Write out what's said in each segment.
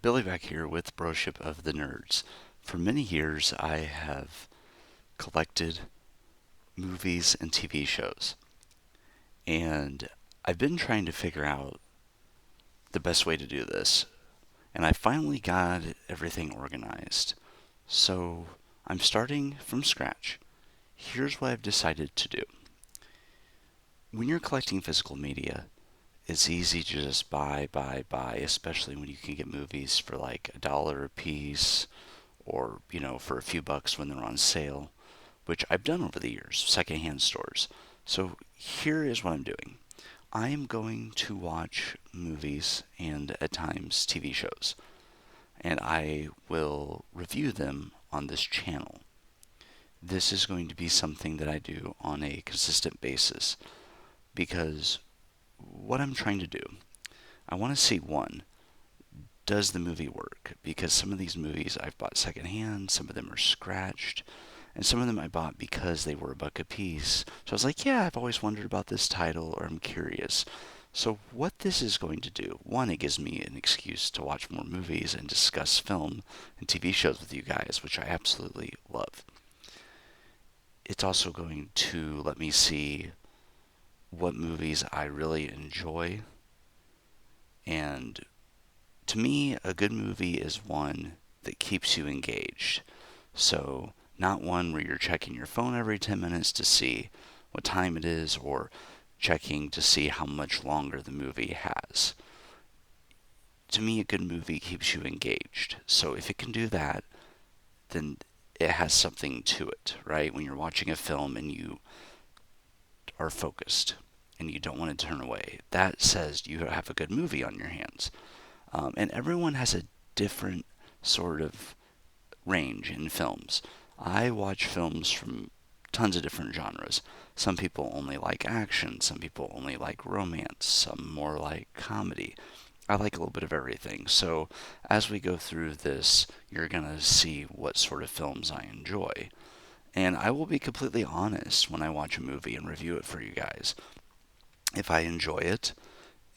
Billy back here with Broship of the Nerds. For many years, I have collected movies and TV shows, and I've been trying to figure out the best way to do this, and I finally got everything organized. So I'm starting from scratch. Here's what I've decided to do. When you're collecting physical media, it's easy to just buy, especially when you can get movies for like $1 a piece or, for a few bucks when they're on sale, which I've done over the years, secondhand stores. So here is what I'm doing. I am going to watch movies and at times TV shows, and I will review them on this channel. This is going to be something that I do on a consistent basis because what I'm trying to do, I want to see one, does the movie work? Because some of these movies I've bought secondhand, some of them are scratched, and some of them I bought because they were $1 a piece. So I was like, yeah, I've always wondered about this title, or I'm curious. So what this is going to do, one, it gives me an excuse to watch more movies and discuss film and TV shows with you guys, which I absolutely love. It's also going to let me see what movies I really enjoy. And to me, a good movie is one that keeps you engaged. So, not one where you're checking your phone every 10 minutes to see what time it is or checking to see how much longer the movie has. To me, a good movie keeps you engaged. So, if it can do that, then it has something to it, right? When you're watching a film and you are focused and you don't want to turn away, that says you have a good movie on your hands. And everyone has a different sort of range in films. I watch films from tons of different genres. Some people only like action, some people only like romance, some more like comedy. I like a little bit of everything. So as we go through this, you're going to see what sort of films I enjoy. And I will be completely honest when I watch a movie and review it for you guys. If I enjoy it,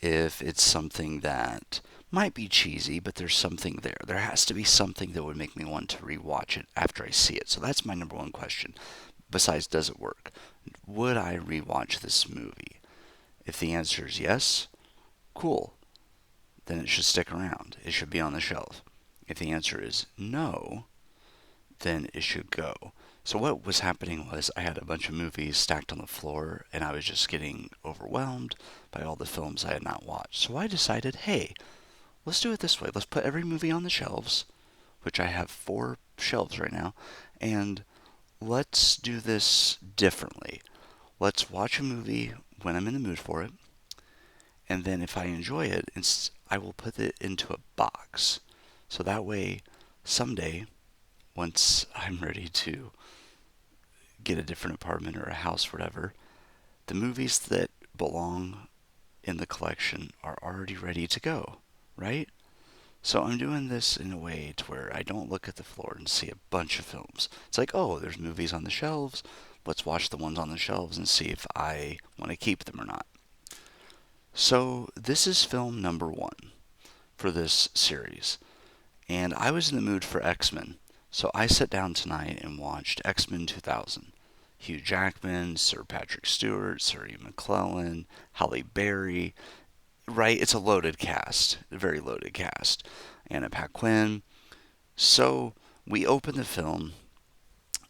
if it's something that might be cheesy, but there's something there. There has to be something that would make me want to rewatch it after I see it. So that's my number one question. Besides, does it work? Would I rewatch this movie? If the answer is yes, cool. Then it should stick around. It should be on the shelf. If the answer is no, then it should go. So what was happening was I had a bunch of movies stacked on the floor and I was just getting overwhelmed by all the films I had not watched. So I decided, hey, let's do it this way. Let's put every movie on the shelves, which I have 4 shelves right now, and let's do this differently. Let's watch a movie when I'm in the mood for it, and then if I enjoy it, I will put it into a box. So that way, someday, once I'm ready to get a different apartment or a house, or whatever, the movies that belong in the collection are already ready to go, right? So I'm doing this in a way to where I don't look at the floor and see a bunch of films. It's like, oh, there's movies on the shelves. Let's watch the ones on the shelves and see if I want to keep them or not. So this is film number 1 for this series. And I was in the mood for X-Men. So I sat down tonight and watched X-Men 2000. Hugh Jackman, Sir Patrick Steward, Sir Ian McKellan, Halle Berry. Right? It's a loaded cast, a very loaded cast. Anna Paquin. So we open the film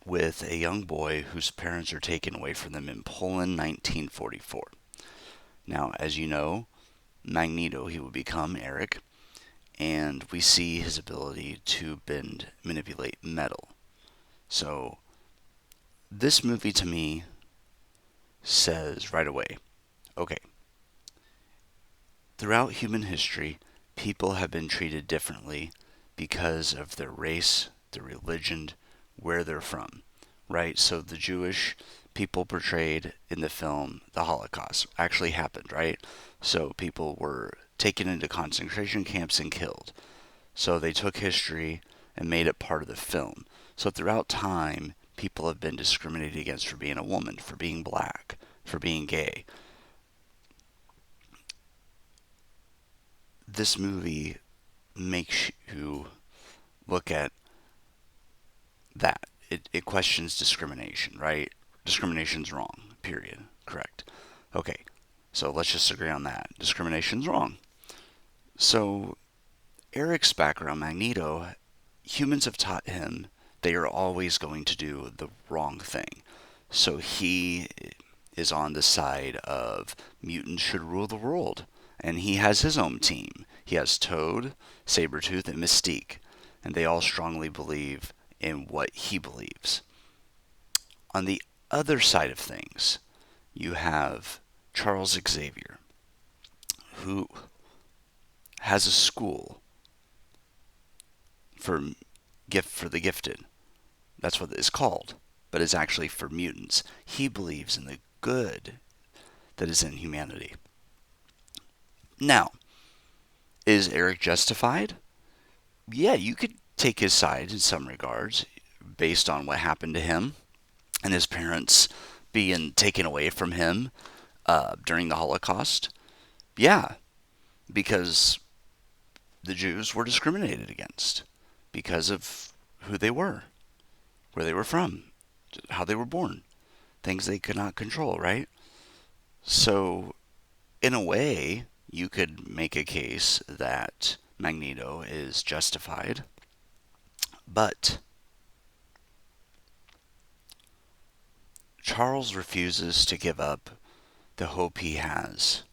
with a young boy whose parents are taken away from them in Poland, 1944. Now, as you know, Magneto, he will become Eric, and we see his ability to bend, manipulate metal. So this movie to me says right away, okay, throughout human history, people have been treated differently because of their race, their religion, where they're from, right? So the Jewish people portrayed in the film, the Holocaust actually happened, right? So people were taken into concentration camps and killed. So they took history and made it part of the film. So throughout time, people have been discriminated against for being a woman, for being black, for being gay. This movie makes you look at that. It questions discrimination, right? Discrimination's wrong, period. Correct. Okay, so let's just agree on that. Discrimination's wrong. So, Eric's background, Magneto, humans have taught him they are always going to do the wrong thing. So he is on the side of mutants should rule the world. And he has his own team. He has Toad, Sabretooth, and Mystique. And they all strongly believe in what he believes. On the other side of things, you have Charles Xavier, who has a school for the gifted. That's what it's called, but it's actually for mutants. He believes in the good that is in humanity. Now, is Eric justified? Yeah, you could take his side in some regards based on what happened to him and his parents being taken away from him during the Holocaust. Yeah, because the Jews were discriminated against because of who they were, where they were from, how they were born, things they could not control, right? So, in a way, you could make a case that Magneto is justified, but Charles refuses to give up the hope he has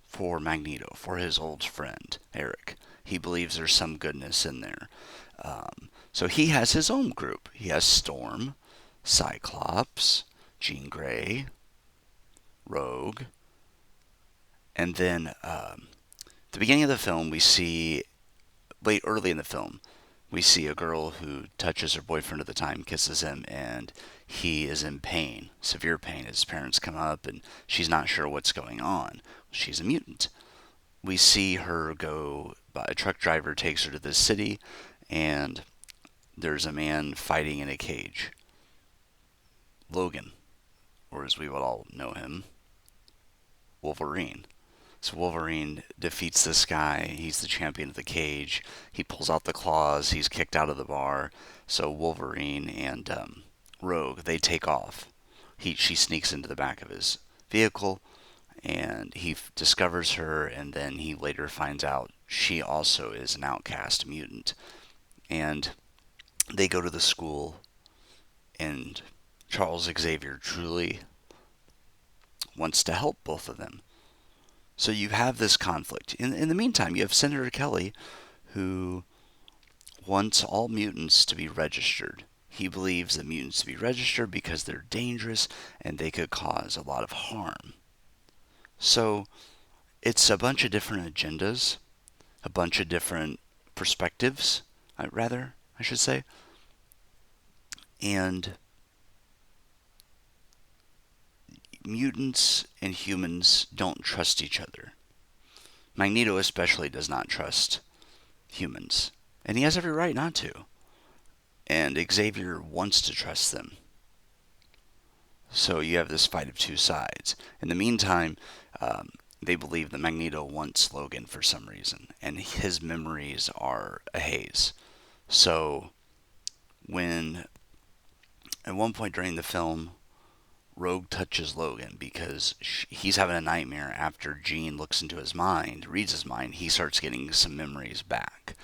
for Magneto, for his old friend, Eric. He believes there's some goodness in there. So he has his own group. He has Storm, Cyclops, Jean Grey, Rogue, and then at the beginning of the film, we see, early in the film, we see a girl who touches her boyfriend at the time, kisses him, and he is in pain, severe pain. His parents come up, and she's not sure what's going on. She's a mutant. We see her go, a truck driver takes her to the city, and there's a man fighting in a cage. Logan, or as we would all know him, Wolverine. So Wolverine defeats this guy. He's the champion of the cage. He pulls out the claws. He's kicked out of the bar. So Wolverine and Rogue, they take off. She sneaks into the back of his vehicle, and he discovers her, and then he later finds out she also is an outcast mutant. And they go to the school, and Charles Xavier truly wants to help both of them. So you have this conflict. In the meantime, you have Senator Kelly, who wants all mutants to be registered. He believes that mutants to be registered because they're dangerous and they could cause a lot of harm. So it's a bunch of different agendas, a bunch of different perspectives, I should say. And mutants and humans don't trust each other. Magneto especially does not trust humans, and he has every right not to. And Xavier wants to trust them. So you have this fight of two sides. In the meantime, they believe that Magneto wants Logan for some reason, and his memories are a haze. So when at one point during the film, Rogue touches Logan because he's having a nightmare after Jean looks into his mind, reads his mind. He starts getting some memories back,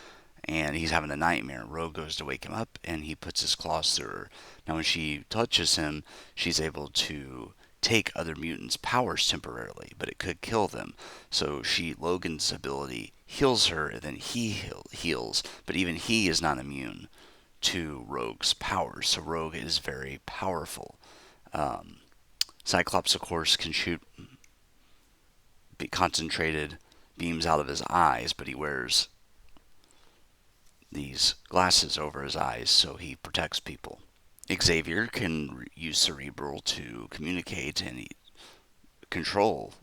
and he's having a nightmare. Rogue goes to wake him up, and he puts his claws through her. Now, when she touches him, she's able to take other mutants' powers temporarily, but it could kill them. So Logan's ability heals her, and then he heals, but even he is not immune to Rogue's powers. So Rogue is very powerful. Cyclops, of course, can shoot concentrated beams out of his eyes, but he wears these glasses over his eyes so he protects people. Xavier can use cerebral to communicate and control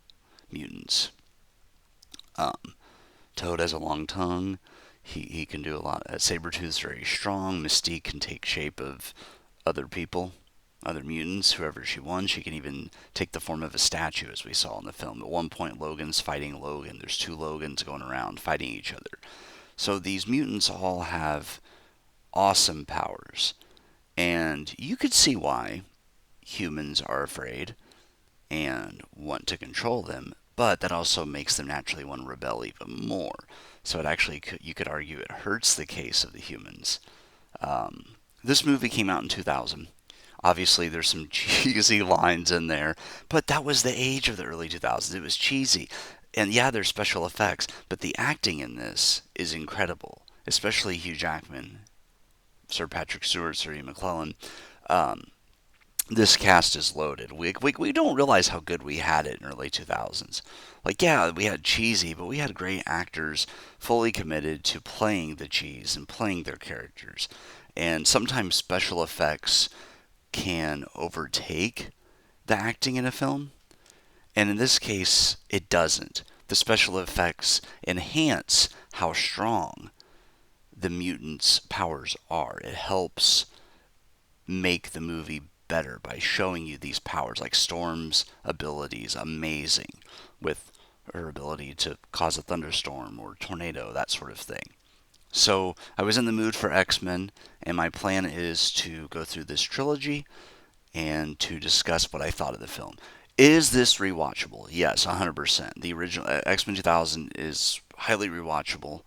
mutants. Toad has a long tongue. He can do a lot. Sabretooth's very strong. Mystique can take shape of other people, other mutants, whoever she wants. She can even take the form of a statue, as we saw in the film. At one point, Logan's fighting Logan. There's two Logans going around fighting each other. So these mutants all have awesome powers, and you could see why humans are afraid and want to control them, but that also makes them naturally want to rebel even more. So it actually, you could argue it hurts the case of the humans. This movie came out in 2000. Obviously, there's some cheesy lines in there, but that was the age of the early 2000s. It was cheesy. And yeah, there's special effects, but the acting in this is incredible, especially Hugh Jackman, Sir Patrick Steward, Sir Ian Mckellan. Um, this cast is loaded. We don't realize how good we had it in early 2000s. Like, yeah, we had cheesy, but we had great actors fully committed to playing the cheese and playing their characters. And sometimes special effects can overtake the acting in a film, and in this case, it doesn't. The special effects enhance how strong the mutants' powers are. It helps make the movie better by showing you these powers, like Storm's abilities, amazing, with her ability to cause a thunderstorm or tornado, that sort of thing. So I was in the mood for X-Men, and my plan is to go through this trilogy and to discuss what I thought of the film. Is this rewatchable? Yes, 100%. The original X-Men 2000 is highly rewatchable.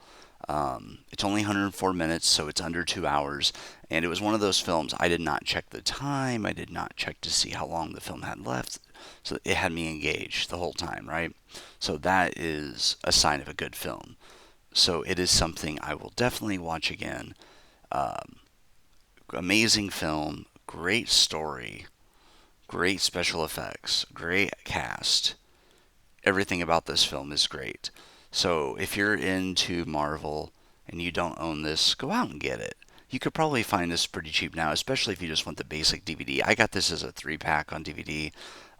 It's only 104 minutes, so it's under 2 hours. And it was one of those films, I did not check the time. I did not check to see how long the film had left. So it had me engaged the whole time, right? So that is a sign of a good film. So it is something I will definitely watch again. Um, Amazing film, great story, great special effects, great cast. Everything about this film is great. So if you're into Marvel and you don't own this, go out and get it. You could probably find this pretty cheap now, especially if you just want the basic DVD. I got this as a 3-pack on DVD,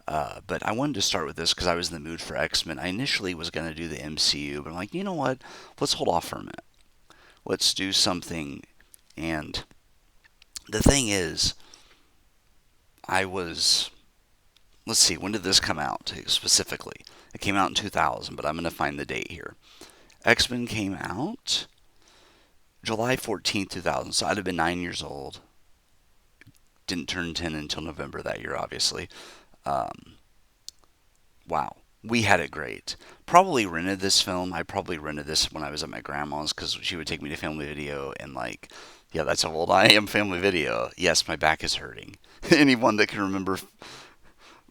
but I wanted to start with this because I was in the mood for X-Men. I initially was going to do the MCU, but I'm like, you know what? Let's hold off for a minute. Let's do something. And the thing is, I was, let's see, when did this come out specifically? It came out in 2000, but I'm going to find the date here. X-Men came out July 14th, 2000, so I'd have been 9 years old. Didn't turn 10 until November that year, obviously. Um, wow. We had it great. Probably rented this film. I probably rented this when I was at my grandma's because she would take me to Family Video and, like, yeah, that's how old I am, Family Video. Yes, my back is hurting. Anyone that can remember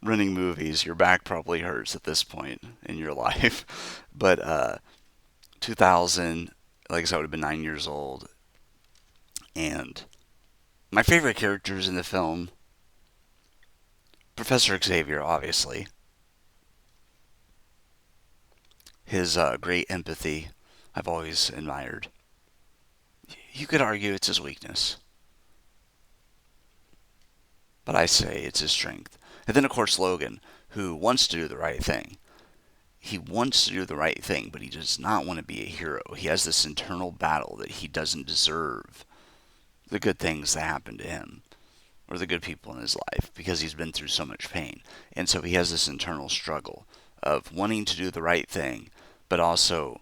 renting movies, your back probably hurts at this point in your life. But 2000, like I said, I would have been 9 years old. And my favorite characters in the film, Professor Xavier, obviously. His great empathy, I've always admired. You could argue it's his weakness, but I say it's his strength. And then, of course, Logan, who wants to do the right thing. He wants to do the right thing, but he does not want to be a hero. He has this internal battle that he doesn't deserve the good things that happen to him or the good people in his life because he's been through so much pain. And so he has this internal struggle of wanting to do the right thing, but also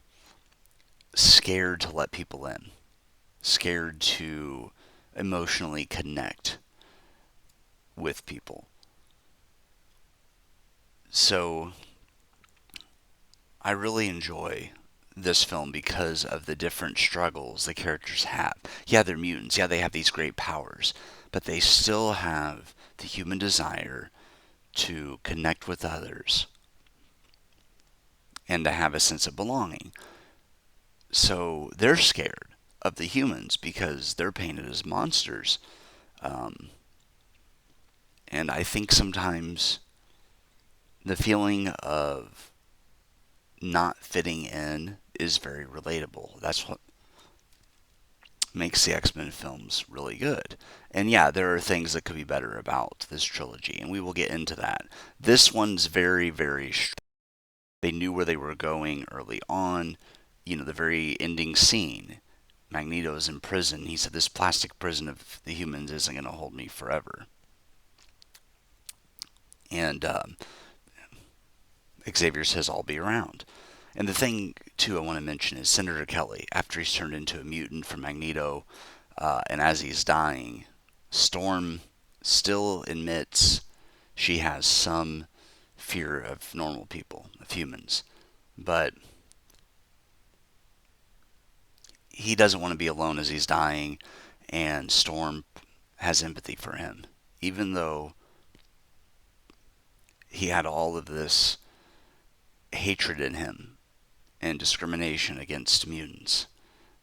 scared to let people in, scared to emotionally connect with people. So I really enjoy this film because of the different struggles the characters have. Yeah, they're mutants. Yeah, they have these great powers, but they still have the human desire to connect with others and to have a sense of belonging. So they're scared of the humans because they're painted as monsters. Um, and I think sometimes the feeling of not fitting in is very relatable. That's what makes the X-Men films really good. And yeah, there are things that could be better about this trilogy, and we will get into that. This one's very, very strong. They knew where they were going early on. You know, the very ending scene. Magneto's in prison. He said, "This plastic prison of the humans isn't going to hold me forever." And Xavier says, "I'll be around." And the thing too, I want to mention is Senator Kelly. After he's turned into a mutant from Magneto, and as he's dying, Storm still admits she has some fear of normal people, of humans. But he doesn't want to be alone as he's dying, and Storm has empathy for him. Even though he had all of this hatred in him and discrimination against mutants,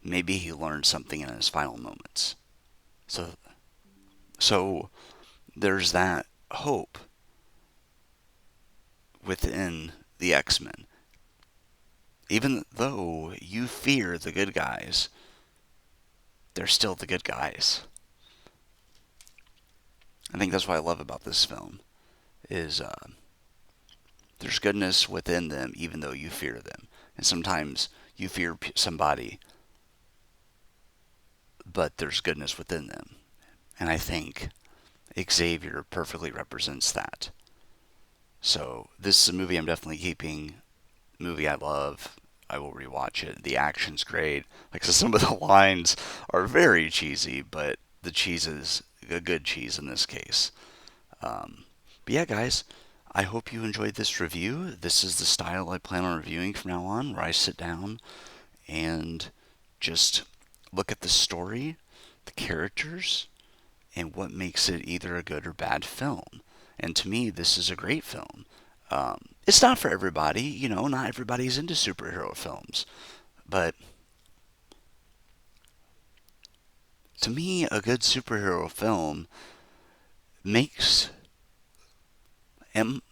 maybe he learned something in his final moments. So, so there's that hope within the X-Men. Even though you fear the good guys, they're still the good guys. I think that's what I love about this film, is there's goodness within them even though you fear them. And sometimes you fear somebody, but there's goodness within them. And I think Xavier perfectly represents that. So this is a movie I'm definitely keeping. Movie I love. I will rewatch it. The action's great. Like, so some of the lines are very cheesy, but the cheese is a good cheese in this case. But yeah, guys, I hope you enjoyed this review. This is the style I plan on reviewing from now on, where I sit down and just look at the story, the characters, and what makes it either a good or bad film. And to me, this is a great film. It's not for everybody, not everybody's into superhero films. But to me, a good superhero film makes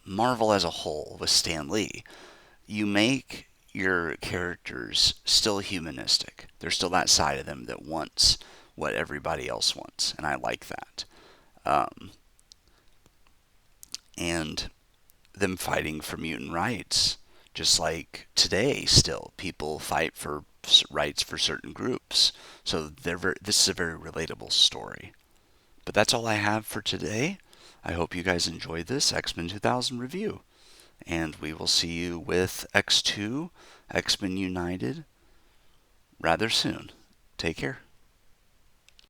Marvel as a whole with Stan Lee. You make your characters still humanistic. There's still that side of them that wants what everybody else wants, and I like that. And them fighting for mutant rights, just like today still people fight for rights for certain groups. So this is a very relatable story. But that's all I have for today. I hope you guys enjoyed this X-Men 2000 review. And we will see you with X2, X-Men United, rather soon. Take care.